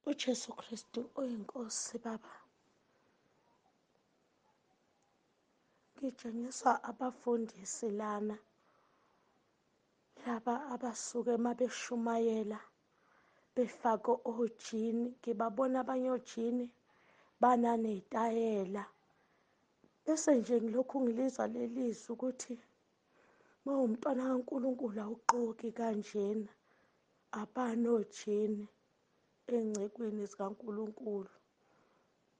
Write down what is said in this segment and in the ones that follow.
uJesu Kristu oyinkosi Baba, ngitshengisa abafundisi lana laba abasuke mabeshumayela befake ojini. Ngibabona abanye ojini bananezitayela, bese nje ngilokhu ngilizwa lelizwi ukuthi mawumntwana kaNkulunkulu awugqoki kanjena. Abanojini engcekwini zikaNkulunkulu.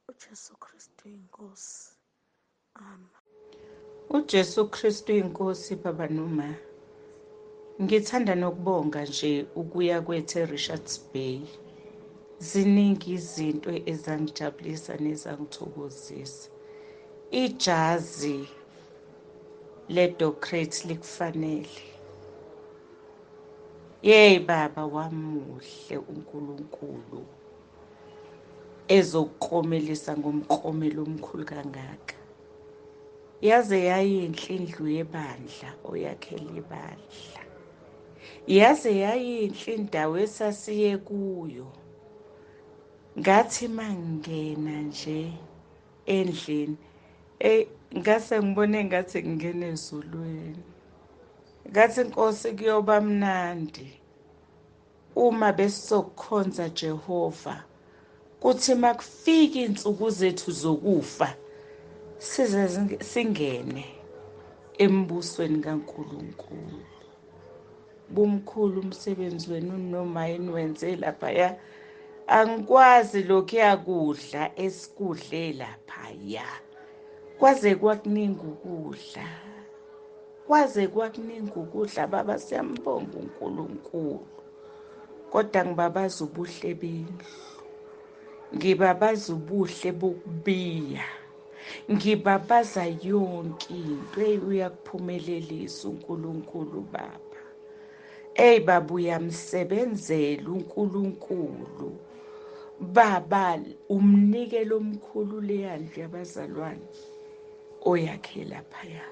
uJesu Kristu inkosi. Amen. uJesu Kristu inkosi baba noma. Ngithanda nokubonga nje ukuya kwethu eRichards Bay. Ziningi izinto ezangijabulisa nezangithokozisa. Ijazi ledoctorate likufanele. Yey baba wamuhle uNkulunkulu ezokuklomelisa ngomklomelo omkhulu kangaka. Yaze yayinhle indlu yebandla oyakhele ibandla. Yaze yayinhle indawo esasiye kuyo. Ngathi mangena nje endlini ngase ngibone ngathi ngingena ezulwini. Ngathi Nkosi kuyoba mnandi uma besizokukhonza Jehova, kuthi makufika insuku zethu zokufa size singene embusweni kaNkulunkulu. Bumkhulu umsebenzi wenu noma eniwenze laphaya. Angikwazi lokhu yakudla esikudle laphaya. Kwaze kwakuningi ukudla. Kwaze kwakuningi ukudla baba, siyambonga uNkulunkulu. Kodwa ngibabaza ubuhle bendlu. Ngibabaza ubuhle bokubiya. Ngibabaza yonke into uyakuphumelelisa uNkulunkulu baba. Baba uyamsebenzela uNkulunkulu. Baba umnikelo omkhulu leyandlu yabazalwane oyakhela phaya.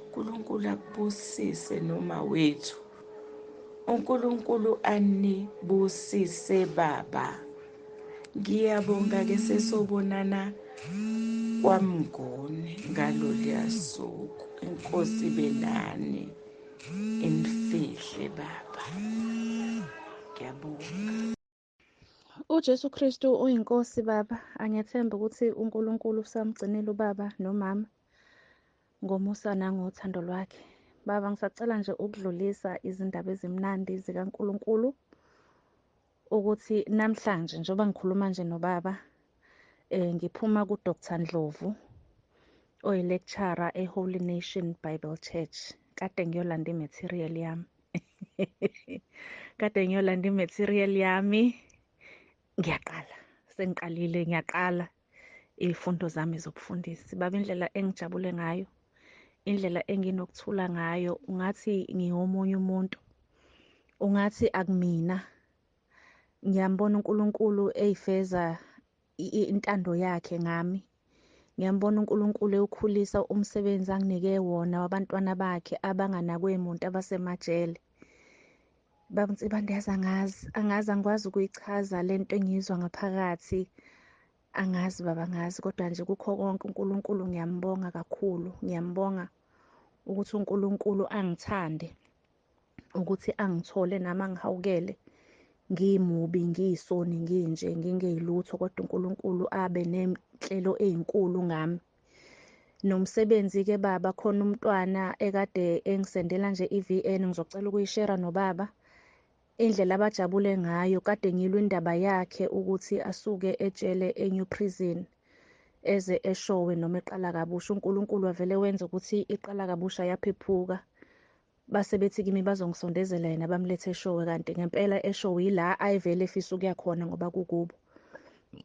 uNkulunkulu akubusise noma wethu. uNkulunkulu anibusise baba. Ngiyabonga ke sesobonana kwamngone ngalolu suku. Inkosi benani inifihle baba. Ngiyabonga. uJesu Kristu uyinkosi baba. Angiyathemba ukuthi uNkulunkulu usamgcinile ubaba nomama ngomusa nangothando lwakhe. Baba, ngisacela nje ukudlulisa izindaba ezimnandi zikaNkulunkulu ukuthi namhlanje njengoba ngikhuluma nje nobaba ngiphuma kuDr Ndlovu oyi-lecturer eHoly Nation Bible Church. Kade ngiyolanda imaterial yami. Ngiyaqala iy'fundo zami zobufundisi. Baba, indlela engijabule ngayo, indlela enginokuthula ngayo, ungathi ngiwomunye umuntu, ungathi akumina. Ngiyambona uNkulunkulu eyifeza intando yakhe ngami. Ngiyambona uNkulunkulu ewukhulisa umsebenzi anginike wona wabantwana bakhe abanganakwe muntu abasemajele. Baba Nsibande, angikwazi ukuyichaza lento engiyizwa ngaphakathi. Angazi baba, angazi, kodwa nje kukho konke uNkulunkulu ngiyambonga kakhulu. Ngiyambonga ukuthi uNkulunkulu angithande, ukuthi angithole nami angihawukele ngimubi, ngiyisoni, nginje, ngingeyilutho, kodwa uNkulunkulu abe nenhlelo ezinkulu ngami. Nomsebenzi-ke baba, khona umntwana ekade engisendela nje i-VN, ngizocela ukuyishera nobaba. Indlela abajabule ngayo, kade ngilwe indaba yakhe ukuthi asuke ejele eNew Prison eze eshowe noma eqala kabusha. uNkulunkulu wavele wenza ukuthi iqala kabusha yaphephuka. Base bethi kimi bazongisondezela yena bamlethe eshowe, kanti ngempela eshowe yila ayevele efisa ukuya khona ngoba kukubo.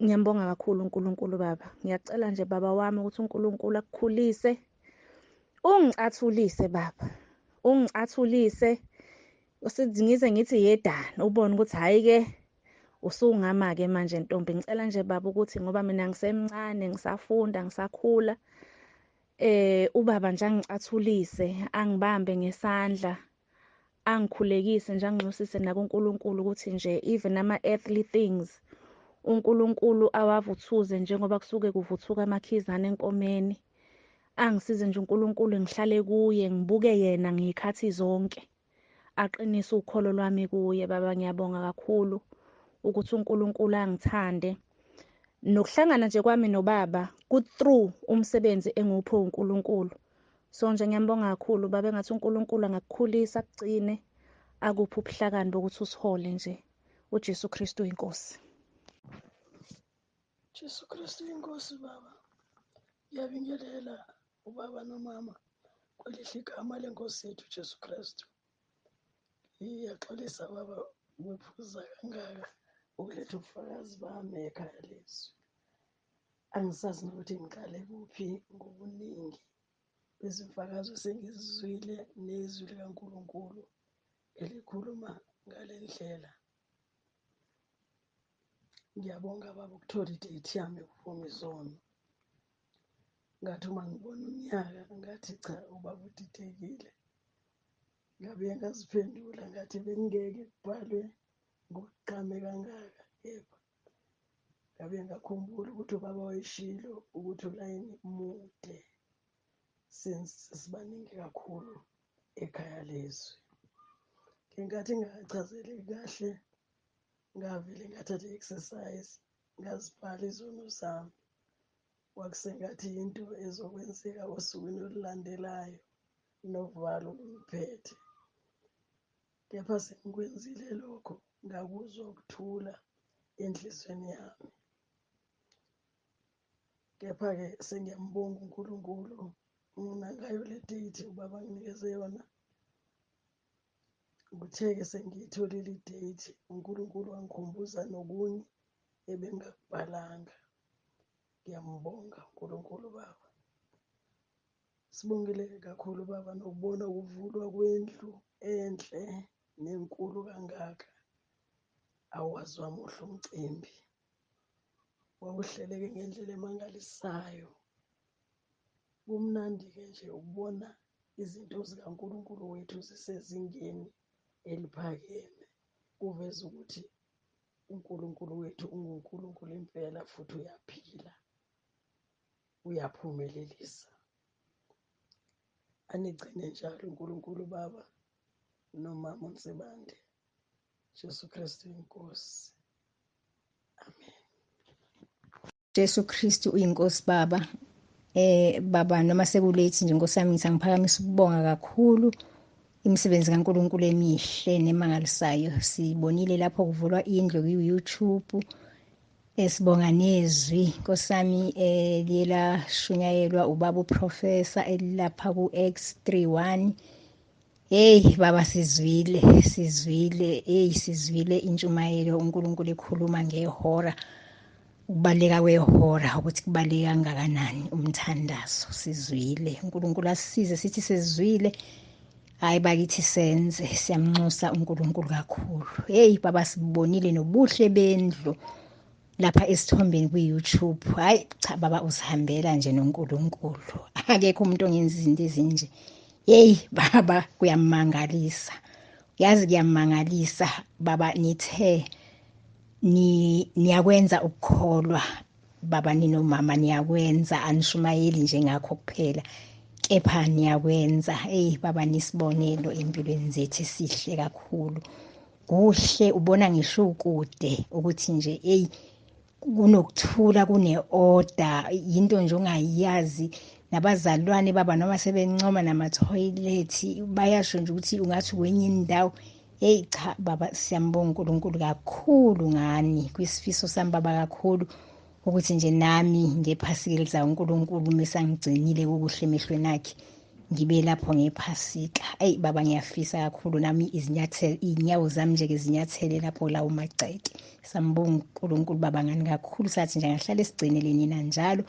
Ngiyambonga kakhulu uNkulunkulu baba. Ngiyacela nje baba wami ukuthi uNkulunkulu akukhulise, ungicathulise baba, ungicathulise. Ngize ngithi yedana ubone ukuthi hhayi-ke usungama-ke manje ntombi. Ngicela nje baba ukuthi ngoba mina ngisemncane, ngisafunda, ngisakhula, ubaba nje angicathulise, angibambe ngesandla, angikhulekise nje, anginxusise nakuNkulunkulu ukuthi nje even ama-earthly things uNkulunkulu awavuthuze njengoba kusuke kuvuthuka amakhizane enkomeni. Angisize nje uNkulunkulu ngihlale kuye, ngibuke yena ngey'khathi zonke. Aqinise ukholo lwami kuye. Baba, ngiyabonga kakhulu ukuthi uNkulunkulu angithande. Nokuhlangana nje kwami nobaba ku-through umsebenzi engiwuphiwe uNkulunkulu. So nje ngiyambonga kakhulu baba, engathi uNkulunkulu angakukhulisa, akugcine, akuphe ubuhlakani bokuthi usihole nje. uJesu Kristu inkosi. Jesu Kristu inkosi baba. Ngiyabingelela ubaba nomama kwelihle igama lenkosi yethu Jesu Kristu. Iyaxolisa baba ukuphuza kangaka ukuletha ubufakazi bami ekhaya lezwi. Angisazi nokuthi ngiqale kuphi ngobuningi bezimfakazo sengizizwile nezwi likaNkulunkulu elikhuluma ngale ndlela. Ngiyabonga baba ukuthola idate yami yokuphuma izono. Ngathi uma ngibona umnyaka ngathi cha ubaba udidekile. Ngabe ngaziphendula ngathi bengeke kubhalwe ngokugqame kangaka, kepha ngabe ngakhumbula ukuthi ubaba wayeshilo ukuthi ulayini mude sesibaningi kakhulu ekhaya lezwi. Ngenkathi ngingachazeli kahle, ngavele ngathatha i-exercise ngazibhala izono zami. Kwakusengathi into ezokwenzeka osukwini olulandelayo novalo lungiphethe. Kepha sengikwenzile lokho, ngakuzwa ukuthula enhlizweni yami. Kepha-ke sengiyambonga uNkulunkulu ngayo le date ubaba nginikeze yona. Kuthe-ke sengiyitholile i-date, uNkulunkulu wangikhumbuza nokunye ebengakubhalanga. Ngiyambonga uNkulunkulu baba. Sibongile kakhulu baba nokubona ukuvulwa kwendlu enhle nenkulu kangaka. Awazi wami uhle umcimbi. Wawuhleleke ngendlela emangalisayo. Kumnandi-ke nje ukubona izinto zikaNkulunkulu wethu zisezingeni eliphakeme. Kuveza ukuthi uNkulunkulu wethu unguNkulunkulu impela futhi uyaphila, uyaphumelelisa. Anigcine njalo uNkulunkulu baba nomama uNsibande. Jesu Kristu inkosi. Amen. Jesu Kristu uyinkosi baba. Baba noma sekulethi nje Nkosi yami, ngithi angiphakamisa ukubonga kakhulu imisebenzi kaNkulunkulu emihle nemangalisayo. Sibonile lapho kuvulwa indlu ku-YouTube. Sibonga nezwi Nkosi yami liyela shunyayelwa ubaba uprofessor elapha ku-X31. Hey baba, sizwile sizwile intshumayelo uNkulunkulu ekhuluma ngehora, ukubaleka kwehora ukuthi kubaleka kangakanani umthandazo. Sizwile, uNkulunkulu asisize sithi sezwile, hayi bakithi senze. Siyamnxusa uNkulunkulu kakhulu. Hey baba, sibonile nobuhle bendlu lapha esithombeni ku-YouTube. Hayi cha baba, uzihambela nje noNkulunkulu, akekho umuntu ongenza izinto ezinje. Hey baba, kuyamangalisa, yazi kuyamangalisa baba. Nithe niyakwenza ukukholwa baba, ninomama niyakwenza, anishumayeli nje ngakho kuphela, kepha niyakwenza. Hey baba, nisibonelo empilweni zethu, sihle kakhulu, kuhle. Ubona ngisho ukude ukuthi nje hey kunokuthula, kune-order, yinto nje ongayazi. Nabazalwane baba noma sebencoma namathoyilethi bayasho nje ukuthi ungathi kwenye indawo. Hey cha baba, siyambonga uNkulunkulu kakhulu ngani. Kwisifiso sami baba kakhulu ukuthi nje nami ngephasika elizayo uNkulunkulu mesangigcinile kukuhle emehlweni akhe, ngibe lapho ngephasika. Hey baba, ngiyafisa kakhulu nami iy'nyawo zami nje-ke zinyathele lapho lawo magceke. Sambonga uNkulunkulu baba ngani kakhulu. Sathi nje angahlale sigcinele nina njalo,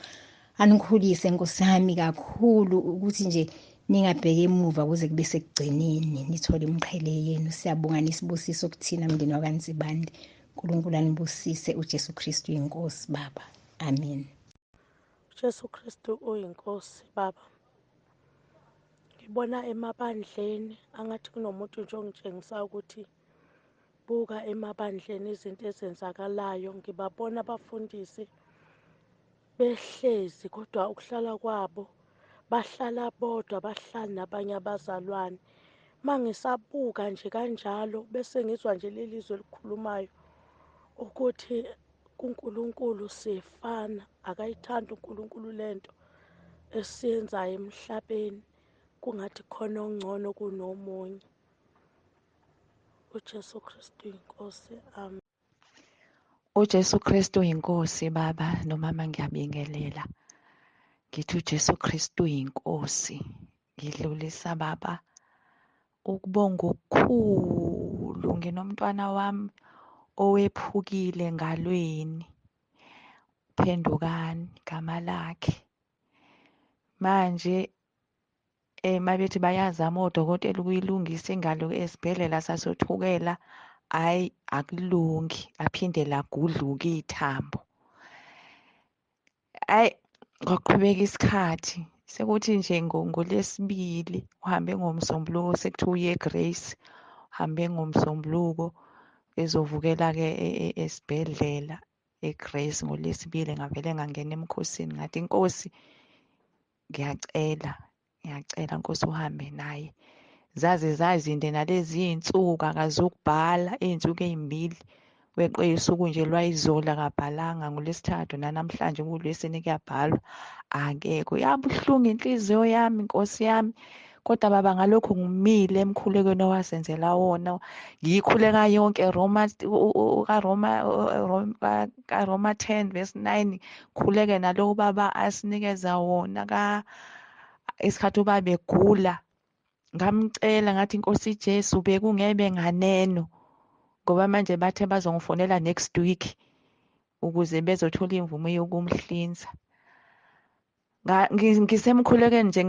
anikhulise Nkosi yami kakhulu, ukuthi nje ningabheki emuva kuze kube sekugcineni nithole imiqhele yenu. Siyabonga, nisibusise okuthina mndeni wakaNsibande. uNkulunkulu anibusise. uJesu Kristu inkosi baba. Amen. Jesu Kristu uyinkosi baba. Ngibona emabandleni angathi kunomuntu nje ongitshengisa ukuthi buka emabandleni izinto ezenzakalayo, ngibabona abafundisi behlezi, kodwa ukuhlala kwabo bahlala bodwa, bahlala nabanye abazalwane. Mangisabuka nje kanjalo bese ngizwa nje leli lizwi elikhulumayo ukuthi kuNkulunkulu sifana, akayithanda uNkulunkulu lento esiyenzayo emhlabeni, kungathi khona ongcono kunomunye. uJesu Kristu inkosi. Amen. uJesu Kristu inkosi baba nomama, ngiyabingelela ngithi uJesu Kristu inkosi. Ngidlulisa baba ukubonga okukhulu, nginomntwana wami owephukile ngalweni, Phendukani igama lakhe. Manje mabethi bayazama odokotela ukuyilungisa ingalo esibhedlela sasothukela, hhayi akulungi, aphinde lagudluka ithambo. Hhayi, kwaqhubeka isikhathi sekuthi nje ngoLwesibili uhambe ngoMsombuluko, sekuthiwa uye eGrace, uhambe ngoMsombuluko ezovukela-ke esibhedlela eGrace. NgoLwesibili ngavele ngangena emkhosini ngathi, Nkosi ngiyacela Nkosi uhambe naye. Zazinde nalezi iy'nsuku akazukubhala, iy'nsuku ey'mbili, weqe usuku nje lwayizolo akabhalanga, ngoLwesithathu nanamhlanje kuLwesine kuyabhalwa, akekho. Yabuhlungu inhliziyo yami, Nkosi yami, kodwa baba ngalokhu ngimile emkhulekweni owasenzela wona. Ngiyikhuleka yonke kaRoma 10:9, khuleke naloku baba asinikeza wona isikhathi ubaba egula. Ngamcela ngathi, Nkosi Jesu, bekungebe nganeno, ngoba manje bathe bazongifonela next week ukuze bezothola imvume yokumhlinza. Ngisemkhulekweni nje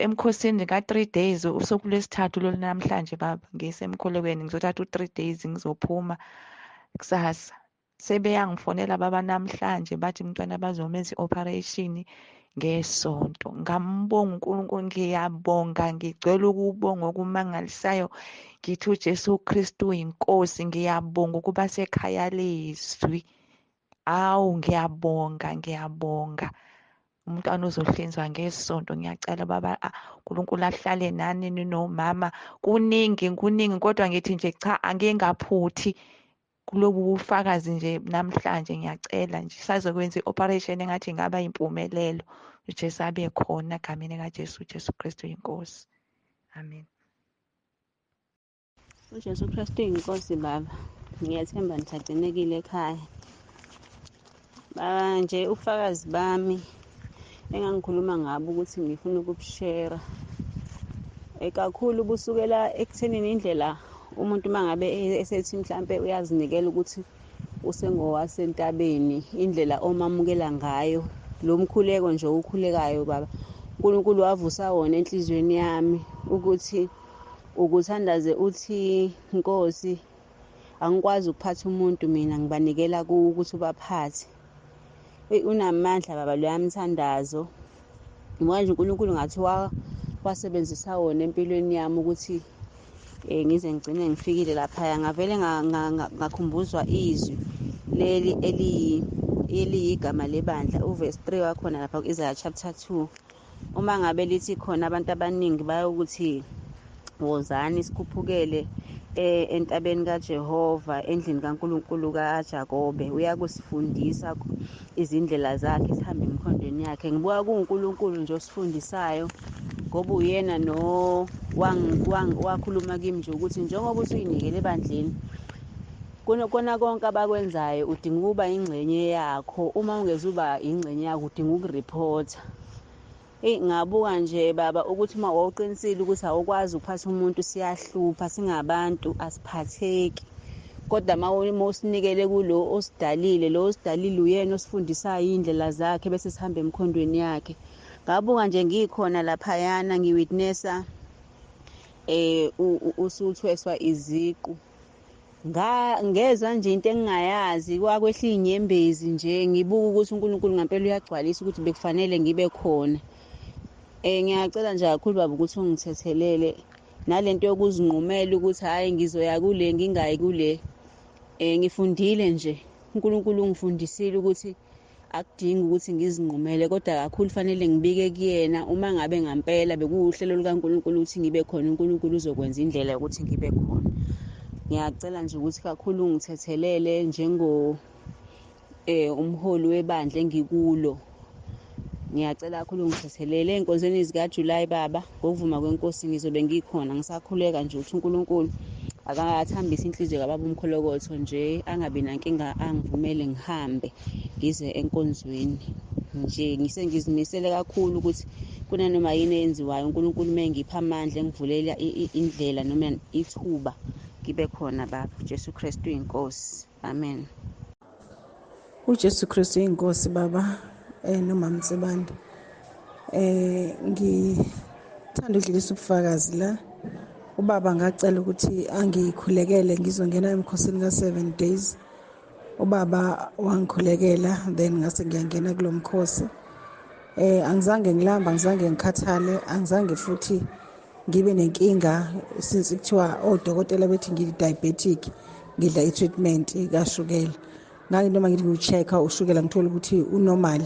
emkhosini ka-3 days, usuku lwesithathu lolu namhlanje baba, ngisemkhulekweni ngizothatha u-3 days ngizophuma kusasa. Sebeyangifonela baba namhlanje bathi mntwana bazomenza i-operation ngesonto. Ngambonga uNkulunkulu, ngiyabonga, ngicela ukubonga okumangalisayo. Ngithi uJesu Kristu inkosi, ngiyabonga ukuba sekhaya lezwi. Awu, ngiyabonga. Umntwana uzohlinzwa ngesonto. Ngiyacela baba uNkulunkulu ahlale nani nomama. Kuningi kodwa ngithi nje cha, angingaphuthi kulobu bufakazi nje namhlanje. Ngiyacela nje sazokwenza i-operation engathi ingaba impumelelo. uJesu abe khona egameni kaJesu, uJesu Kristu inkosi. Amen. uJesu Kristu inkosi baba, ngiyathemba nisagcinekile ekhaya. Baba, nje ubufakazi bami engangikhuluma ngabo ukuthi ngifuna ukubushera kakhulu busukela ekuthenini indlela umuntu mangabe esethi mhlambe uyazinikela ukuthi usengowasentabeni, indlela omamukela ngayo lo mkhuleko nje ukhulekayo baba, uNkulunkulu wavusa wona enhlizweni yami ukuthi ukuthandaze uthi, Nkosi, angikwazi ukuphatha umuntu mina, ngibanikela kuwe ukuthi ubaphathe. Unamandla baba loya mthandazo. Manje uNkulunkulu ngathi wasebenzisa wona empilweni yami ukuthi ngize ngigcine ngifikile laphaya. Ngavele ngakhumbuzwa izwi leli eliyigama lebandla, uverse 3 wakhona lapha ku-Isaiah chapter 2. Uma ngabe lithi khona abantu abaningi bayokuthi wozani sikhuphukele entabeni kaJehova, endlini kaNkulunkulu kaJakobe, uyakusifundisa izindlela zakhe, sihambe emkhondweni yakhe. Ngibuka kuNkulunkulu nje osifundisayo, ngoba uyena wakhuluma kimi nje ukuthi njengoba usuyinikele ebandleni, kona konke abakwenzayo udinga ukuba ingxenye yakho. Uma ungezuba ingxenye yakho udinga ukuriphotha. Ngabuka nje baba ukuthi uma wawuqinisile ukuthi awukwazi ukuphatha umuntu, siyahlupha singabantu, asiphatheki. Kodwa uma usinikele kulo osidalile, lo osidalile uyena osifundisayo iy'ndlela zakhe bese sihamba emkhondweni yakhe. Ngabuka nje ngikhona laphayana ngiwitnessa usuthweswa iziqu. Ngezwa nje into engingayazi, kwakwehla iy'nyembezi nje, ngibuka ukuthi uNkulunkulu ngampela uyagcwalisa ukuthi bekufanele ngibe khona. Ngiyacela nje kakhulu baba ukuthi ungithethelele nalento yokuzinqumela ukuthi hhayi ngizoya kule ngingayi kule. ngifundile nje, uNkulunkulu ungifundisile ukuthi akudingi ukuthi ngizinqumele, kodwa kakhulu fanele ngibike kuyena. Uma ngabe ngampela bekuwuhlelo lukaNkulunkulu ukuthi ngibe khona, uNkulunkulu uzokwenza indlela yokuthi ngibe khona. Ngiyacela nje ukuthi kakhulu ungithethelele umholi webandla engikulo. Ngiyacela kakhulu ungithethelele ey'nkonzweni zikaJulayi baba, ngokuvuma kwenkosi ngizobe ngikhona. Ngisakhuleka nje ukuthi uNkulunkulu akathambise inhliziyo kababa uMkholokotho nje, angabi nankinga, angivumele ngihambe ngize enkonzweni. Nje ngisengizimisele kakhulu ukuthi kunanoma yini eyenziwayo, uNkulunkulu uma engipha amandla, engivulela indlela noma ithuba, ngibe khona baba. uJesu Kristu uyinkosi, amen. uJesu Kristu inkosi baba, noma Mtsibande. Ngithanda ukudlulisa ubufakazi la. Ubaba ngacela ukuthi angikhulekele ngizongena emkhosini ka7 days. Ubaba wangikhulekela, then ngase ngiyangena kulo mkhosi. Angizange ngilamba, angizange ngikhathale, angizange futhi ngibe nenkinga since kuthiwa odokotela bethi ngidiabetic, ngidla i-treatment kashukela. Ngake noma ngithi ngiwu-check-a ushukela ngithola ukuthi unormal,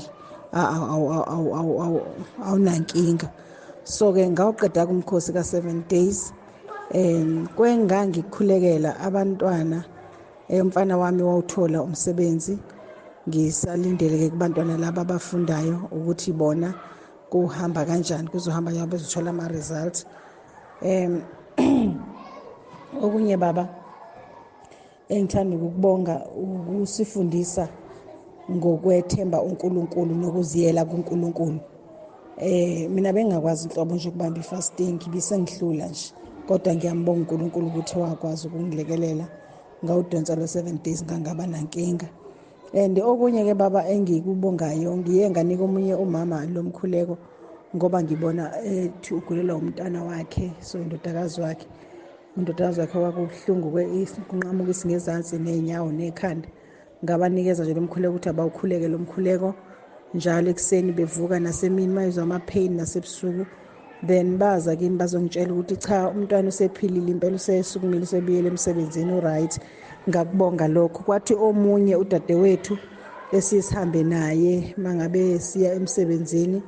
awunankinga. So-ke ngawuqeda kumkhosi ka7 days. Ngikukhulekela abantwana, umfana wami wawuthola umsebenzi. Ngisalindele-ke kubantwana laba abafundayo ukuthi bona kuhamba kanjani, kuzohamba yabo bezothola ama-results. Okunye baba engithanda ukukubonga, ukusifundisa ngokwethemba uNkulunkulu nokuziyela kuNkulunkulu. Mina bengingakwazi inhlobo nje ukubamba i-fasting, bisengihlula nje, kodwa ngiyambonga uNkulunkulu ukuthi wakwazi ukungilekelela ngawudonsa lo 7 days, ngangaba nankinga. And okunye-ke baba engikubongayo, ngiye nganika omunye umama lo mkhuleko ngoba ngibona ethi ugulelwa umntana wakhe, so indodakazi wakhe kwakubuhlungu kunqamuka isingezansi ney'nyawo nekhanda. Ngabanikeza nje lo mkhuleko ukuthi abawukhuleke lo mkhuleko njalo ekuseni bevuka, nasemini mayizwa ama-pain, nasebusuku. Then baza kimi bazongitshela ukuthi cha, umntwana usephilile impela, usesukumile, usebuyele emsebenzini, u-right. Ngakubonga lokho. Kwathi omunye udadewethu esisihambe naye mangabe siya emsebenzini,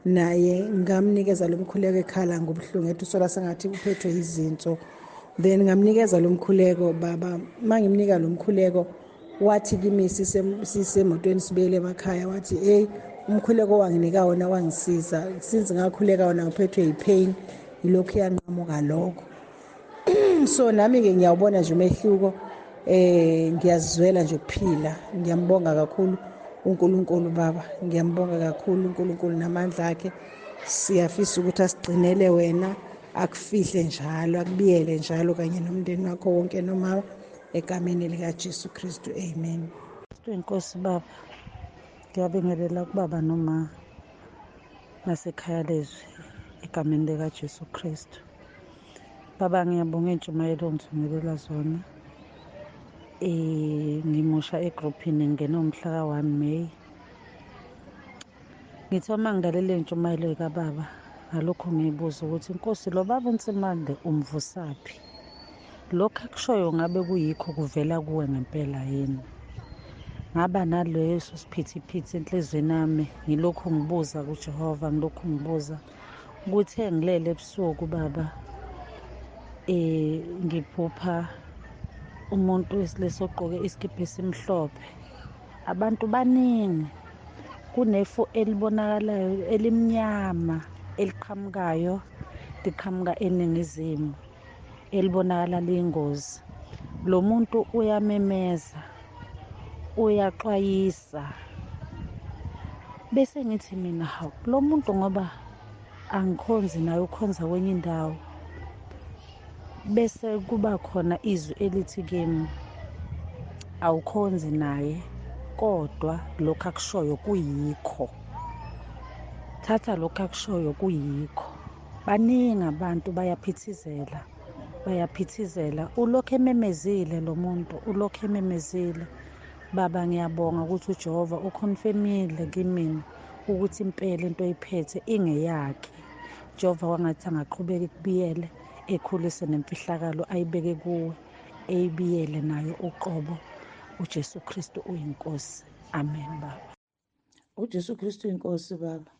naye ngamnikeza lo mkhuleko ekhala ngobuhlungu, ethi usola sengathi uphethwe izinso. Then ngamnikeza lo mkhuleko baba. Mangimnika lo mkhuleko wathi kimi sisemotweni sibuyele emakhaya, wathi hey, umkhuleko wanginika wona wangisiza, since ngakhuleka wona ngiphethwe yi-pain, yilokhu yanqamuka lokho. So nami-ke ngiyawubona nje umehluko. Ngiyazizwela nje ukuphila. Ngiyambonga kakhulu uNkulunkulu baba, ngiyambonga kakhulu uNkulunkulu namandla akhe. Siyafisa ukuthi asigcinele wena, akufihle njalo, akubiyele njalo kanye nomndeni wakho wonke nomama, egameni likaJesu Kristu, amen. Inkosi baba, ngiyabingelela kubaba noma nasekhaya lezwi egameni likaJesu Kristu. Baba, ngiyabonga iy'ntshumayelo ongithumelela zona. Ngimusha egruphini, ngingena umhla ka-1 May. Ngithe uma ngilalela iy'ntshumayelo zikababa, ngalokho ngiyibuza ukuthi Nkosi, lo baba uNtsimande umvusaphi? Lokhu akushoyo ngabe kuyikho kuvela kuwe ngempela yini? Ngaba naleso siphithiphithi enhlizweni yami, ngilokhu ngibuza kuJehova, ngilokhu ngibuza ukuthi ngilele ebusuku baba, ngiphupha umuntu wesilisa ogqoke isikibha esimhlophe. Abantu baningi, kunefu elibonakalayo elimnyama eliqhamukayo, liqhamuka eningizimu, elibonakala liyingozi. Lo muntu uyamemeza, uyaxwayisa. Bese ngithi mina, hawu, lo muntu ngoba angikhonzi naye ukhonza kwenye indawo. Bese kuba khona izwi elithi kimi, awukhonzi naye, kodwa lokhu akushoyo kuyikho. Thatha lokhu akushoyo kuyikho. Baningi abantu bayaphithizela. Ulokhu ememezile lo muntu, ulokhu ememezile. Baba, ngiyabonga ukuthi uJehova ukhonfemile kimina ukuthi impela into oyiphethe ingeyakhe. Jehova wangathi angaqhubeka ekubiyele, ekhulise nemfihlakalo ayibeke kuwe, eyibiyele nayo uqobo uJesu Kristu uyinkosi. Amen baba. uJesu Kristu inkosi baba.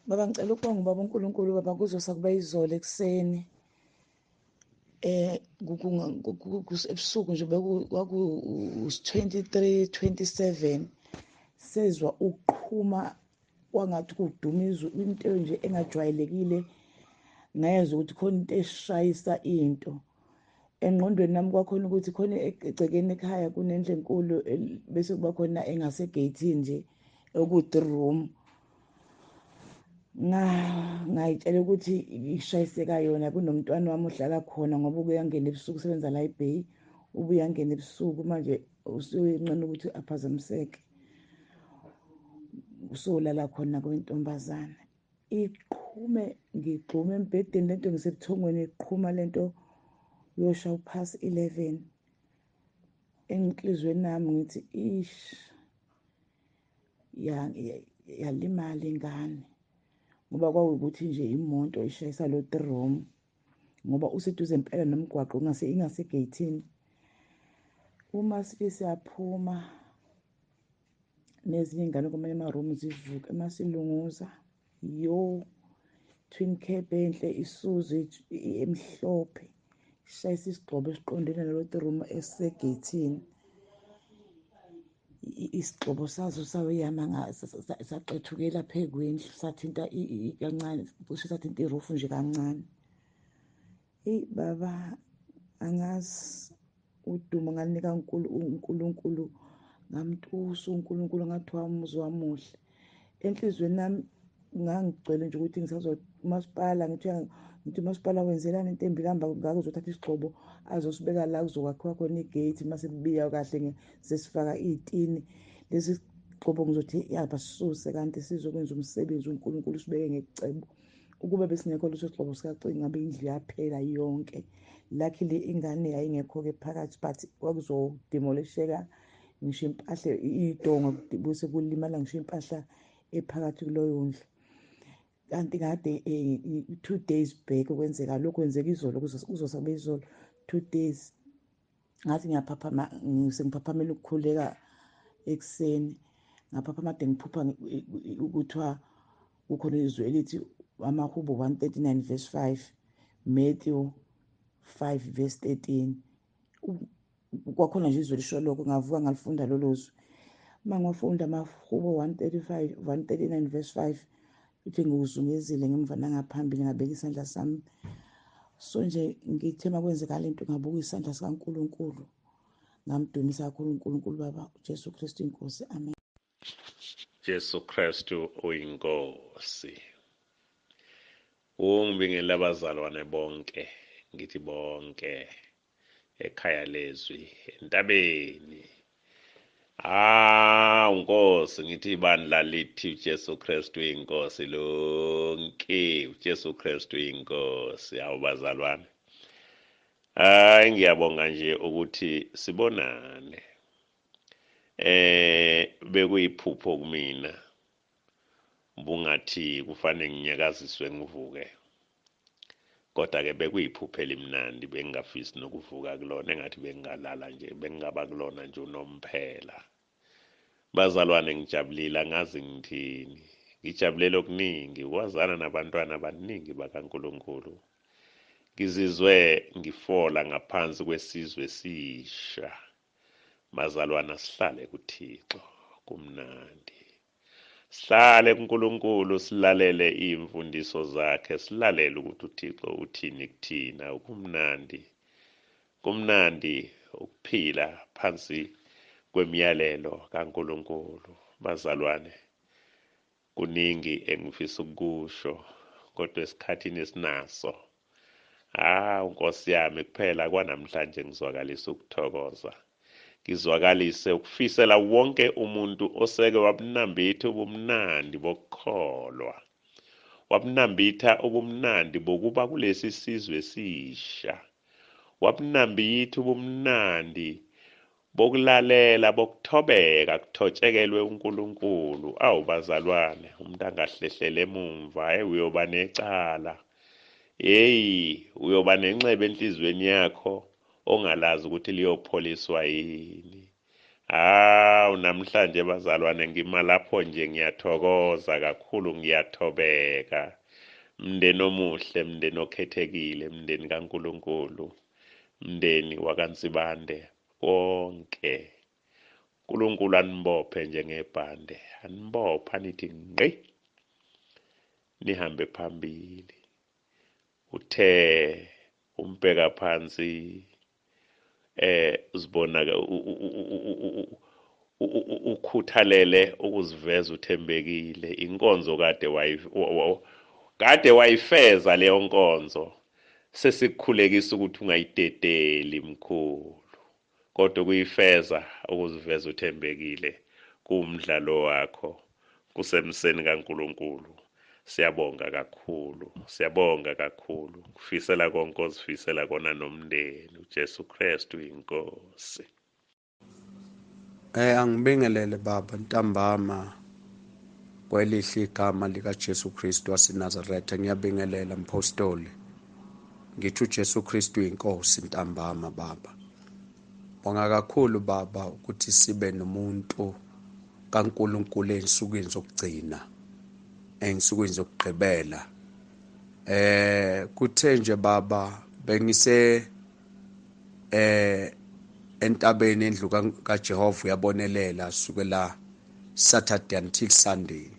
Baba ngicela ukubonga ubaba uNkulunkulu baba kuzosa kuba izolo ekseni. Ebusuku nje kwaku 23-27 sezwa ukuqhuma kwangathi kuduma into nje engajwayelekile ngayezwa ukuthi khona into eshayisa into engqondweni nami kwakhona ukuthi khona egcekeni ekhaya kunendle enkulu bese kuba khona engasegeyithini nje okuyi-3 room ngayitshela ukuthi ishayiseka yona kunomntwana wami ohlala khona ngoba ukuyangena ebusuku usebenza la eBay ubuyangena ebusuku manje usuyincane ukuthi aphazamiseke usolala khona kwentombazana ngigxume embhedeni lento ngisebuthongweni iqhuma lento yosha past 11 enhlizweni nami ngithi yalimala ingane ngoba kwawukuthi nje imoto ishayisa lo 3 room ngoba useduze impela nomgwaqo ingasegeyithini uma sithi siyaphuma nezinye ingane kumanye ama-room zivuka emasilunguza twin cab enhle isuzu emhlophe ishayisa isigxobo esiqondene nalo 3 room esegeyithini isigxobo sazo sawuyama saqethukela phekwendlu sathinta kancane kusho sathinta irufu nje kancane baba angazi udumo ngalinika uNkulunkulu ngamtusa uNkulunkulu ngathi wamuzi wamuhle enhlizweni nami ngangigcwele nje ukuthi umasipala ngithi umasipala wenzelani into embi kamba ngake uzothatha isigxobo azosibeka la kuzokwakhiwa khona igate mase kubiya kahle sesifaka izitini lesi sigxobo ngizothi yabasisuse kanti sizokwenza umsebenzi uNkulunkulu sibeke ngecebo ukuba besingekho leso sigxobo sikacinga ngabe indlu yaphela yonke luckily ingane yayingekho ke phakathi but kwakuzodemolisheka ngisho impahla idongo bese kulimala ngisho impahla ephakathi kuloyo ndlu kanti kade 2 days back kwenzeka lokho kwenzeka izolo kuzosabe izolo 2 days ngathi ngiyaphaphama sengiphaphamela ukukhuleka ekseni ngaphaphama ade ngiphupha ukuthiwa kukhona izwi elithi amahubo 139 verse 5 Matthew 5 verse 13 kwakhona nje izwi lisho lokho ngavuka ngalifunda lolo zwi mangifunda amahubo 139 verse 5 uthi ngiwuzungezile ngemva nangaphambili ngabeka isandla sami so nje ngithema kwenzeka lento ngabuka isandla sikaNkulunkulu ngamdumisa kakhulu uNkulunkulu baba uJesu Kristu inkosi amen. Jesu Kristu uyinkosi. Ungibingela abazalwane bonke ngithi bonke ekhaya lezwi entabeni unkosi ngithi ibandla lithi uJesu Kristu inkosi lonke uJesu Kristu inkosi awubazalwane ngiyabonga nje ukuthi sibonane bekuyiphupho kumina bungathi kufanele nginyakaziswe ngivuke kodwa ke bekuyiphupho elimnandi bengingafisi nokuvuka kulona engathi bengalala nje bengaba kulona nje unomphela bazalwane ngijabulile angazi ngithini ngijabulela okuningi ukwazana nabantwana abaningi bakaNkulunkulu ngizizwe ngifola ngaphansi kwesizwe esisha bazalwana sihlale kuThixo kumnandi sihlale kuNkulunkulu silalele imfundiso zakhe silalele ukuthi uThixo uthini kuthina kumnandi ukuphila phansi kwemiyalelo kaNkulunkulu bazalwane kuningi engifisa ukusho kodwa esikhathini esinaso unkosi yami kuphela kwanamhlanje ngizwakalisa ukuthokoza ngizwakalise ukufisela wonke umuntu oseke wabunambitha ubumnandi bokukholwa wabunambitha ubumnandi bokuba kulesi sizwe esisha wabunambitha ubumnandi bokulalela bokuthobeka kuthotshekelwe uNkulunkulu bazalwane umuntu angahlehlele emumva uyoba necala uyoba nenxeba enhlizweni yakho ongalazi ukuthi liyopholiswa yini Namhlanje bazalwane ngima lapho nje ngiyathokoza kakhulu, ngiyathobeka. Mndeni omuhle, mndeni okhethekile, mndeni kaNkulunkulu, mndeni wakaNsibande wonke. uNkulunkulu anibophe njengebhande, anibophe anithi ngqi, nihambe phambili. Uthe umbheka phansi uzibona ukhuthalele ukuziveza uthembekile. Inkonzo kade wayifeza leyo nkonzo, sesikukhulekisa ukuthi ungayidedeli mkhulu, kodwa kuyifeza ukuziveza uthembekile kuwumdlalo wakho kusemseni kaNkulunkulu. Siyabonga kakhulu, siyabonga kakhulu. Kufisela konke ozifisela kona nomndeni. uJesu Kristu inkosi. Angibingelele baba ntambama kwelihle igama likaJesu Kristu waseNazaretha. Ngiyabingelela mpostoli, ngithi uJesu Kristu inkosi ntambama baba. Bonga kakhulu baba ukuthi sibe nomuntu kaNkulunkulu ensukwini zokugcina, ensukwini zokugqibela. Kuthe nje baba bengise entabeni endlu kaJehova uyabonelela sukela Saturday until Sunday.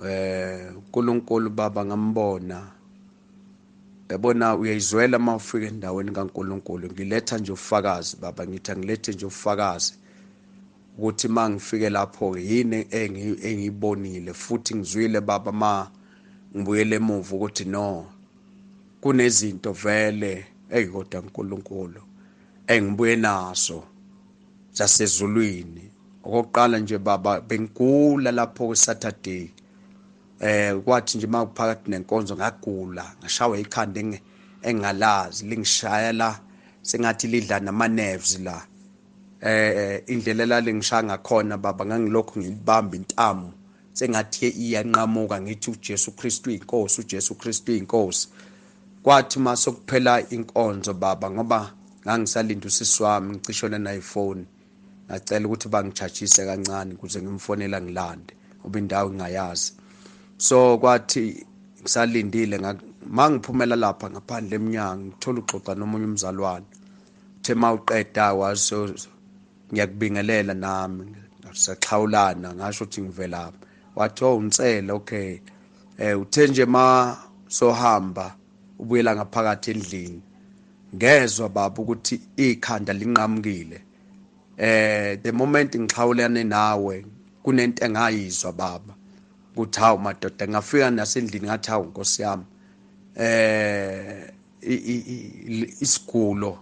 uNkulunkulu baba ngambona, yabona uyayizwela uma ufika endaweni kaNkulunkulu. Ngiletha nje ubufakazi baba, ngithi ngilethe nje ubufakazi ukuthi uma ngifike lapho yini engiyibonile, futhi ngizwile baba ma ngibuyele emuva ukuthi no, kunezinto vele kodwa uNkulunkulu engibuye nazo zasezulwini. Okokuqala nje baba bengigula lapho kweSaturday, kwathi nje makuphakathi nenkonzo ngagula, ngashawa ikhanda engalazi lingishaya la sengathi lidla nama nerves la. Indlela lalingishaya ngakhona baba ngangilokhu ngilibamba intamo sengathi iyanqamuka, ngithi uJesu Kristu inkosi, uJesu Kristu inkosi. Kwathi masokuphela inkonzo baba, ngoba ngangisalinda usisi wami ngicishole na iphone, ngacela ukuthi bangichajise kancane ukuze ngimfonela ngilande ngoba indawo ngingayazi. So kwathi ngisalindile, mangiphumela lapha ngaphandle eminyango ngithola uxoxa nomunye umzalwane. Uthe mawuqeda waso ngiyakubingelela nami, saxhawulana ngasho ukuthi ngivelaphi. Wathi uNtsele, okay. Uthe nje ma sohamba ubuyela ngaphakathi endlini ngezwe baba ukuthi ikhanda linqamukile. The moment ngixhawulane nawe kunento engayizwa baba ukuthi hawu madoda, ngafika nasendlini ngathi hawu Nkosi yami, isigulo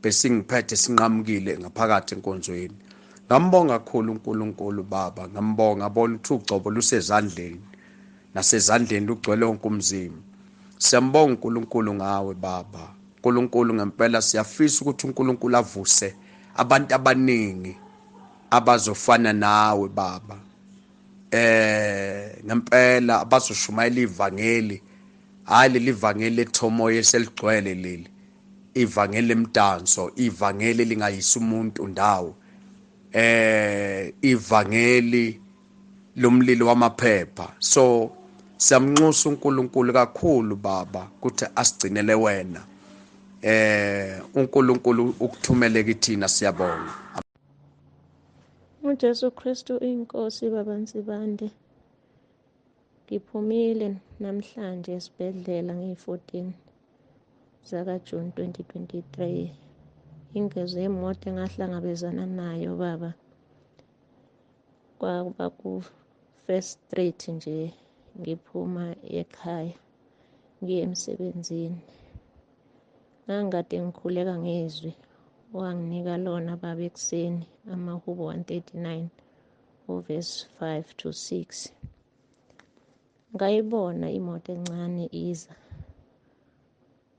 besingiphethe sinqamukile ngaphakathi enkonzweni. Ngambonga kakhulu uNkulunkulu baba, ngambonga, ngabona ukuthi ugcobo lusezandleni, nasezandleni lugcwele wonke umzimba. Siyambonga uNkulunkulu ngawe baba. uNkulunkulu ngempela siyafisa ukuthi uNkulunkulu avuse abantu abaningi abazofana nawe baba, ngempela abazoshumayela ivangeli, hayi leli vangeli ethomoya eseligcwele leli, ivangeli emdanso, ivangeli lingayisa umuntu ndawo, ivangeli lomlilo wamaphepha. So siyamnxusa uNkulunkulu kakhulu baba ukuthi asigcinele wena, uNkulunkulu ukuthumele kithina. Siyabonga. uJesu Kristu inkosi baba Nsibande. Ngiphumile namhlanje esibhedlela ngeyi-14 zakaJuni 2023. Ingozi yemoto engahlangabezana nayo baba kwaba ku-First Street nje ngiphuma ekhaya ngiye emsebenzini. Ngangikade ngikhuleka ngezwi wanginika lona baba ekuseni, amahubo 139 verse 5 to 6. Ngayibona imoto encane iza,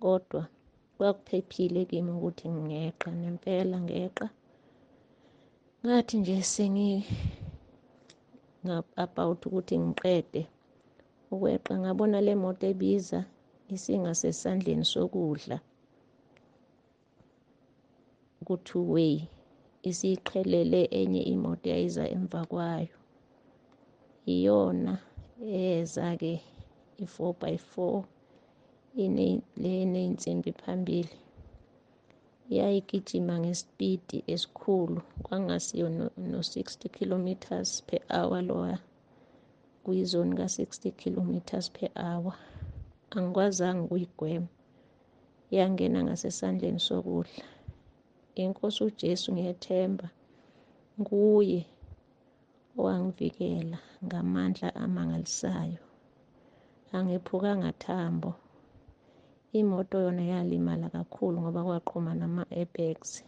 kodwa kwakuphephile kimi ukuthi ngeqa, nempela ngeqa. Ngathi nje about ukuthi ngiqede ukweqa, ngabona le moto ebiza isingasesandleni sokudla ku-2-way. isiqhelele enye imoto yayiza emva kwayo. Iyona eza-ke i-4x4 leney'nsimbi phambili. Yayigijima ngesipidi esikhulu, kwangasiyo no-60 kilometers per hour loya, kuyizoni ka-60 kilometers per hour. Angikwazanga ukuyigwema, yangena ngasesandleni sokudla. Inkosi uJesu ngiyethemba nguye owangivikela ngamandla amangalisayo. Angiphukanga thambo. Imoto yona yalimala kakhulu ngoba kwaqhuma nama-airbags.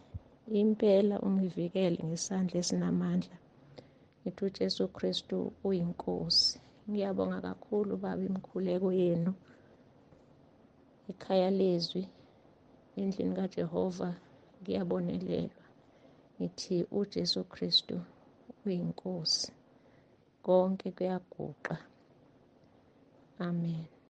Impela ungivikele ngesandla esinamandla. Ngithi uJesu Kristu uyinkosi. Ngiyabonga kakhulu baba imikhuleko yenu. Ikhaya lezwi endlini kaJehova kuyabonelelwa. Ngithi uJesu Kristu uyinkosi. Konke kuyaguqa. Amen.